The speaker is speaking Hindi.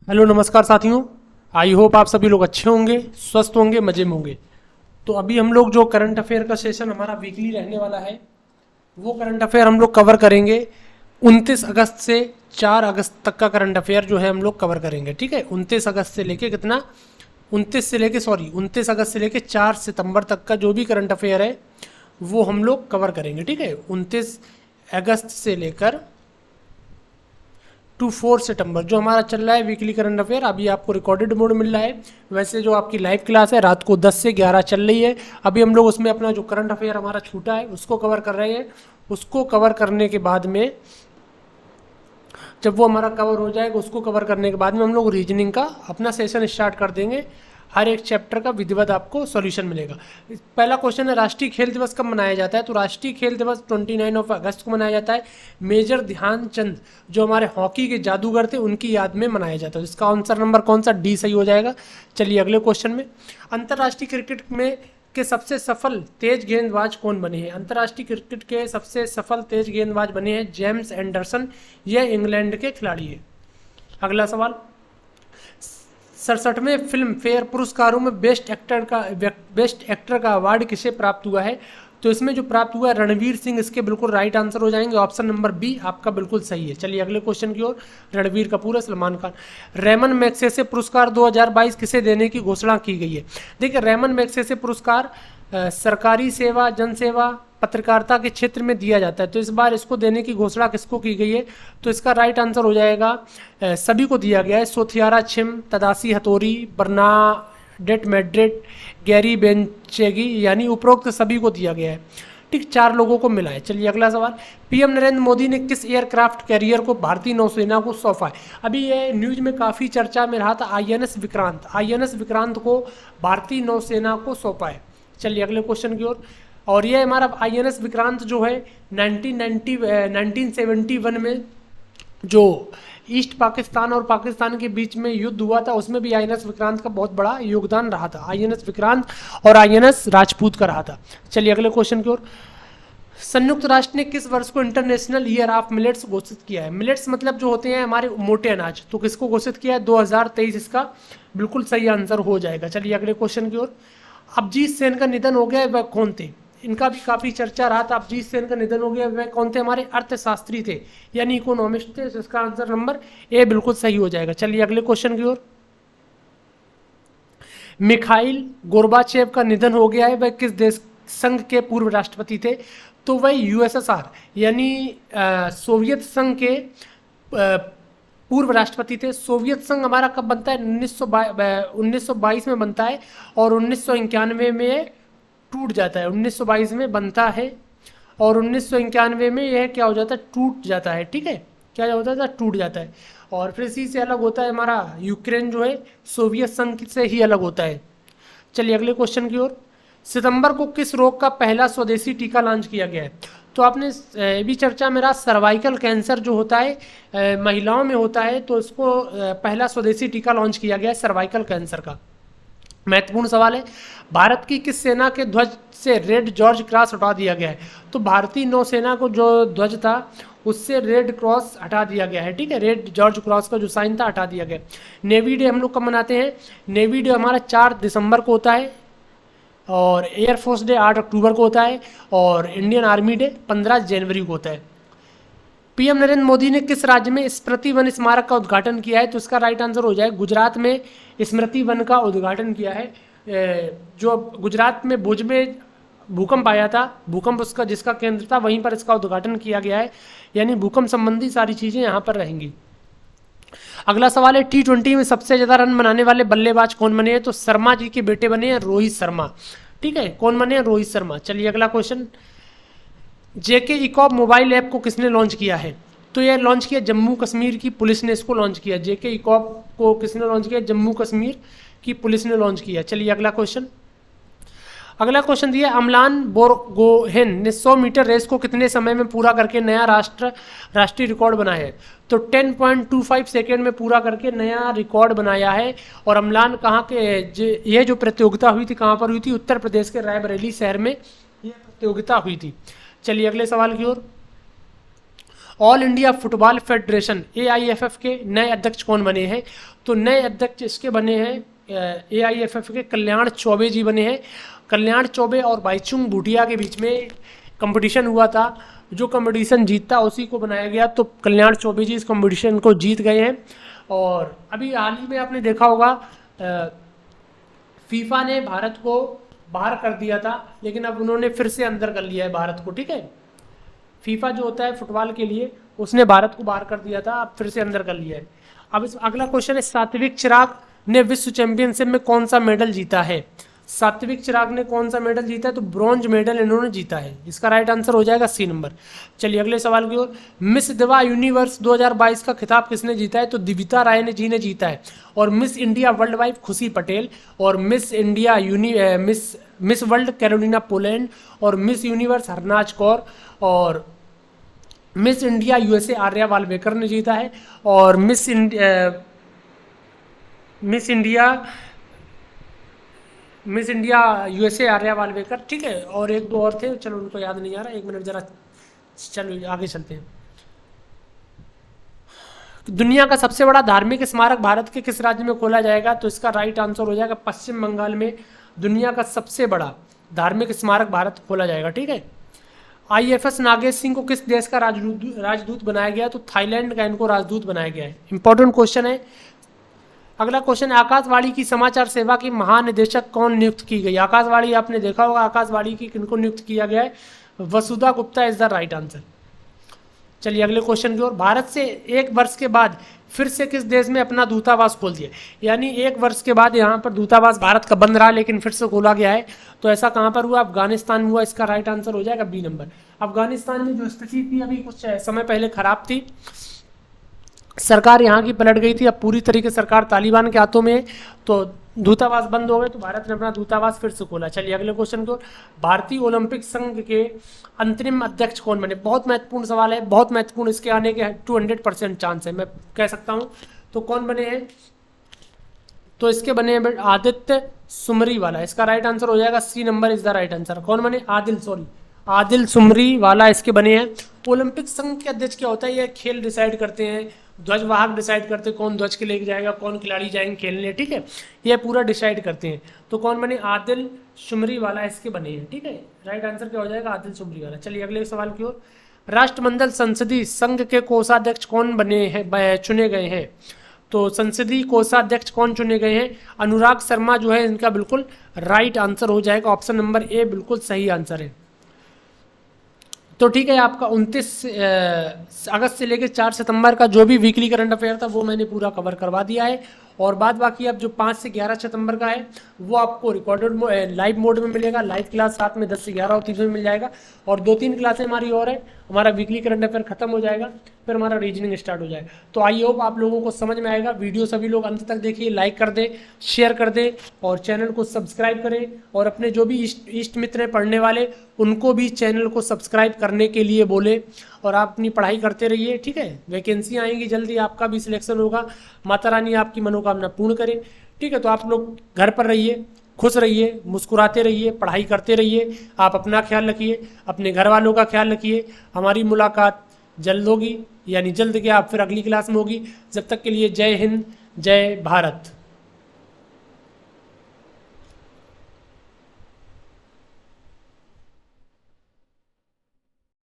हेलो नमस्कार साथियों। आई होप आप सभी लोग अच्छे होंगे, स्वस्थ होंगे, मज़े में होंगे। तो अभी हम लोग जो करंट अफेयर का सेशन हमारा वीकली रहने वाला है, वो करंट अफेयर हम लोग कवर करेंगे 29 अगस्त से 4 अगस्त तक का करंट अफेयर जो है हम लोग कवर करेंगे। ठीक है, 29 अगस्त से लेके कितना 29 अगस्त से लेके 4 सितंबर तक का जो भी करंट अफेयर है वो हम लोग कवर करेंगे। ठीक है, 29 अगस्त से लेकर टू 4 सितंबर जो हमारा चल रहा है वीकली करंट अफेयर। अभी आपको रिकॉर्डेड मोड मिल रहा है। वैसे जो आपकी लाइव क्लास है रात को 10 से 11 चल रही है। अभी हम लोग उसमें अपना जो करंट अफेयर हमारा छूटा है उसको कवर कर रहे हैं। उसको कवर करने के बाद में जब वो हमारा कवर हो जाएगा, उसको कवर करने के बाद में हम लोग रीजनिंग का अपना सेशन स्टार्ट कर देंगे। हर एक चैप्टर का विधिवत आपको सॉल्यूशन मिलेगा। पहला क्वेश्चन है, राष्ट्रीय खेल दिवस कब मनाया जाता है? तो राष्ट्रीय खेल दिवस 29 अगस्त को मनाया जाता है। मेजर ध्यानचंद जो हमारे हॉकी के जादूगर थे उनकी याद में मनाया जाता है। इसका आंसर नंबर कौन सा? डी सही हो जाएगा। चलिए अगले क्वेश्चन में, अंतर्राष्ट्रीय क्रिकेट में के सबसे सफल तेज गेंदबाज कौन बने हैं? अंतर्राष्ट्रीय क्रिकेट के सबसे सफल तेज गेंदबाज बने हैं जेम्स एंडरसन। यह इंग्लैंड के खिलाड़ी है। अगला सवाल, 67वें फिल्म फेयर पुरस्कारों में बेस्ट एक्टर का अवार्ड किसे प्राप्त हुआ है? तो इसमें जो प्राप्त हुआ है रणवीर सिंह, इसके बिल्कुल राइट आंसर हो जाएंगे। ऑप्शन नंबर बी आपका बिल्कुल सही है। चलिए अगले क्वेश्चन की ओर। रणवीर कपूर है, सलमान खान। रेमन मैग्सेसे पुरस्कार 2022 किसे देने की घोषणा की गई है? देखिए, रेमन मैग्सेसे पुरस्कार सरकारी सेवा, जनसेवा, पत्रकारिता के क्षेत्र में दिया जाता है। तो इस बार इसको देने की घोषणा किसको की गई है? तो इसका राइट आंसर हो जाएगा सभी को दिया गया है। सोथियारा छिम, तदासी हथोरी, बर्नाडेट मैड्रिड, गैरी बेंचेगी, यानी उपरोक्त सभी को दिया गया है। ठीक, 4 लोगों को मिला है। चलिए अगला सवाल, पीएम नरेंद्र मोदी ने किस एयरक्राफ्ट कैरियर को भारतीय नौसेना को सौंपा है? अभी ये न्यूज में काफ़ी चर्चा में रहा था, आईएनएस विक्रांत। आईएनएस विक्रांत को भारतीय नौसेना को सौंपा है। चलिए अगले क्वेश्चन की ओर। और ये हमारा आईएनएस विक्रांत जो है 1971 में जो ईस्ट पाकिस्तान और पाकिस्तान के बीच में युद्ध हुआ था, उसमें भी आईएनएस विक्रांत का बहुत बड़ा योगदान रहा था। आईएनएस विक्रांत और आईएनएस राजपूत का रहा था। चलिए अगले क्वेश्चन की ओर। संयुक्त राष्ट्र ने किस वर्ष को इंटरनेशनल ईयर ऑफ मिलेट्स घोषित किया है? मिलेट्स मतलब जो होते हैं हमारे मोटे अनाज, तो किसको घोषित किया है? 2023 इसका बिल्कुल सही आंसर हो जाएगा। चलिए अगले क्वेश्चन की ओर। अभिजीत सेन का निधन हो गया है, वह कौन थे? इनका भी काफ़ी चर्चा रहा था। अभिजीत सेन का निधन हो गया, वह कौन थे? हमारे अर्थशास्त्री थे, यानी इकोनॉमिस्ट थे। इसका आंसर नंबर ए बिल्कुल सही हो जाएगा। चलिए अगले क्वेश्चन की ओर। मिखाइल गोर्बाचेव का निधन हो गया है, वह किस देश संघ के पूर्व राष्ट्रपति थे? तो वह यूएसएसआर यानी सोवियत संघ के पूर्व राष्ट्रपति थे। सोवियत संघ हमारा कब बनता है? 1922 में बनता है और 1991 में टूट जाता है। 1922 में बनता है और 1991 में यह क्या हो जाता है? टूट जाता है। ठीक है, क्या होता है? टूट जाता है। और फिर इसी से अलग होता है हमारा यूक्रेन जो है, सोवियत संघ से ही अलग होता है। चलिए अगले क्वेश्चन की ओर। सितंबर को किस रोग का पहला स्वदेशी टीका लॉन्च किया गया है? तो आपने भी चर्चा में रहा, सर्वाइकल कैंसर जो होता है महिलाओं में होता है, तो इसको पहला स्वदेशी टीका लॉन्च किया गया है सर्वाइकल कैंसर का। महत्वपूर्ण सवाल है, भारत की किस सेना के ध्वज से रेड जॉर्ज क्रॉस हटा दिया गया है? तो भारतीय नौसेना को जो ध्वज था उससे रेड क्रॉस हटा दिया गया है। ठीक है, रेड जॉर्ज क्रॉस का जो साइन था हटा दिया गया। नेवी डे हम लोग कब मनाते हैं? नेवी डे हमारा 4 दिसंबर को होता है और एयरफोर्स डे 8 अक्टूबर को होता है और इंडियन आर्मी डे 15 जनवरी को होता है। पीएम नरेंद्र मोदी ने किस राज्य में स्मृति वन स्मारक का उद्घाटन किया है? तो इसका राइट आंसर हो जाए गुजरात में स्मृति वन का उद्घाटन किया है। जो गुजरात में भुज में भूकंप आया था, भूकंप उसका जिसका केंद्र था वहीं पर इसका उद्घाटन किया गया है, यानी भूकंप संबंधी सारी चीज़ें यहाँ पर रहेंगी। अगला सवाल है, T20 में सबसे ज़्यादा रन बनाने वाले बल्लेबाज कौन बने हैं? तो शर्मा जी के बेटे बने हैं रोहित शर्मा। ठीक है, कौन बने हैं? रोहित शर्मा। चलिए अगला क्वेश्चन, जेके इकॉप मोबाइल ऐप को किसने लॉन्च किया है? तो यह लॉन्च किया जम्मू कश्मीर की पुलिस ने इसको लॉन्च किया। जेके इकॉप को किसने लॉन्च किया? जम्मू कश्मीर की पुलिस ने लॉन्च किया। चलिए अगला क्वेश्चन। अगला क्वेश्चन दिया, अमलान बोरगोहेन ने 100 मीटर रेस को कितने समय में पूरा करके नया राष्ट्रीय रिकॉर्ड बनाया है? तो 10.25 सेकेंड में पूरा करके नया रिकॉर्ड बनाया है। और अमलान कहाँ के यह जो प्रतियोगिता हुई थी कहाँ पर हुई थी? उत्तर प्रदेश के रायबरेली शहर में यह प्रतियोगिता हुई थी। चलिए अगले सवाल की ओर। All India football federation AIFF के नए अध्यक्ष कौन बने हैं? तो नए अध्यक्ष इसके बने हैं AIFF के कल्याण चौबे जी बने हैं। कल्याण चौबे और बाईचुंग भूटिया के बीच में कंपटीशन हुआ था, जो कंपटीशन जीतता उसी को बनाया गया। तो कल्याण चौबे जी इस कंपटीशन को जीत गए हैं। और अभी हाल ही में आपने देखा होगा फीफा ने भारत को बाहर कर दिया था, लेकिन अब उन्होंने फिर से अंदर कर लिया है भारत को, ठीक है। फीफा जो होता है फुटबॉल के लिए, उसने भारत को बाहर कर दिया था, अब फिर से अंदर कर लिया है। अब इस अगला क्वेश्चन है, सात्विक चिराग ने विश्व चैंपियनशिप में कौन सा मेडल जीता है? सात्विक चिराग ने कौन सा मेडल जीता है? तो ब्रॉन्ज मेडल इन्होंने जीता है। इसका राइट आंसर हो जाएगा C नंबर। चलिए अगले सवाल की ओर। मिस दिवा यूनिवर्स 2022 का खिताब किसने जीता है? तो दिविता राय ने जी ने जीता है। और मिस इंडिया वर्ल्ड वाइड खुशी पटेल, और miss India miss World Karolina Poland, और मिस यूनिवर्स हरनाज कौर, और मिस इंडिया USA आर्या वालवेकर ने जीता है। और मिस इंडिया USA आर्या वालवेकर, ठीक है। और एक दो और थे, चलो उनको याद नहीं आ रहा, एक मिनट जरा, चलो आगे चलते हैं। दुनिया का सबसे बड़ा धार्मिक स्मारक भारत के किस राज्य में खोला जाएगा? तो इसका राइट आंसर हो जाएगा पश्चिम बंगाल में दुनिया का सबसे बड़ा धार्मिक स्मारक भारत खोला जाएगा, ठीक है। IFS नागेश सिंह को किस देश का राजदूत बनाया गया? तो थाईलैंड का इनको राजदूत बनाया गया है। इंपॉर्टेंट क्वेश्चन है। अगला क्वेश्चन है, आकाशवाणी की समाचार सेवा की महानिदेशक कौन नियुक्त की गई? आकाशवाणी आपने देखा होगा, आकाशवाणी की किनको नियुक्त किया गया है? Vasudha Gupta is the right answer. चलिए अगले क्वेश्चन की ओर। भारत से एक वर्ष के बाद फिर से किस देश में अपना दूतावास खोल दिया? यानी एक वर्ष के बाद यहाँ पर दूतावास भारत का बंद रहा, लेकिन फिर से खोला गया है। तो ऐसा कहाँ पर हुआ? अफगानिस्तान में हुआ। इसका राइट आंसर हो जाएगा B नंबर। अफगानिस्तान में जो स्थिति थी अभी कुछ समय पहले खराब थी, सरकार यहाँ की पलट गई थी, अब पूरी तरीके सरकार तालिबान के हाथों में है, तो दूतावास बंद हो गए, तो भारत ने अपना दूतावास फिर से खोला। चलिए अगले क्वेश्चन को। भारतीय ओलंपिक संघ के अंतरिम अध्यक्ष कौन बने? बहुत महत्वपूर्ण सवाल है, बहुत महत्वपूर्ण, इसके आने के 200% चांस है, मैं कह सकता हूँ। तो कौन बने हैं? तो इसके बने हैं आदित्य सुमरीवाला। इसका राइट आंसर हो जाएगा C number is the right answer. कौन बने? आदिल सुमरीवाला इसके बने हैं। ओलंपिक संघ के अध्यक्ष क्या होता है? ये खेल डिसाइड करते हैं, ध्वजवाहक डिसाइड करते हैं कौन ध्वज के लेके जाएगा, कौन खिलाड़ी जाएंगे खेलने, ठीक है। ये पूरा डिसाइड करते हैं। तो कौन बने? आदिल सुमरीवाला इसके बने हैं, ठीक है। राइट आंसर क्या हो जाएगा? आदिल सुमरीवाला। चलिए अगले सवाल की ओर। राष्ट्रमंडल संसदीय संघ के कोषाध्यक्ष कौन बने हैं, चुने गए हैं? तो संसदीय कोषाध्यक्ष कौन चुने गए हैं? अनुराग शर्मा जो है इनका बिल्कुल राइट आंसर हो जाएगा। ऑप्शन नंबर A बिल्कुल सही आंसर है। तो ठीक है, आपका 29 अगस्त से लेकर 4 सितंबर का जो भी वीकली करंट अफेयर था वो मैंने पूरा कवर करवा दिया है। और बाद बाकी अब जो 5 से 11 सितंबर का है वो आपको रिकॉर्डेड लाइव मोड में मिलेगा। लाइव क्लास साथ में 10 से 11 और 30 में मिल जाएगा। और 2-3 क्लासें हमारी और है, हमारा वीकली करंट अफेयर खत्म हो जाएगा, फिर हमारा रीजनिंग स्टार्ट हो जाएगा। तो आई होप आप लोगों को समझ में आएगा। वीडियो सभी लोग अंत तक देखिए, लाइक कर दें, शेयर कर दें और चैनल को सब्सक्राइब करें। और अपने जो भी इष्ट मित्र हैं पढ़ने वाले, उनको भी चैनल को सब्सक्राइब करने के लिए बोले। और आप अपनी पढ़ाई करते रहिए, ठीक है। वैकेंसी आएंगी जल्दी, आपका भी सिलेक्शन होगा। माता रानी आपकी मनोकामना पूर्ण करे, ठीक है। तो आप लोग घर पर रहिए, खुश रहिए, मुस्कुराते रहिए, पढ़ाई करते रहिए। आप अपना ख्याल रखिए, अपने घर वालों का ख्याल रखिए। हमारी मुलाकात जल्द होगी, यानी जल्द क्या, आप फिर अगली क्लास में होगी। जब तक के लिए जय हिंद, जय भारत।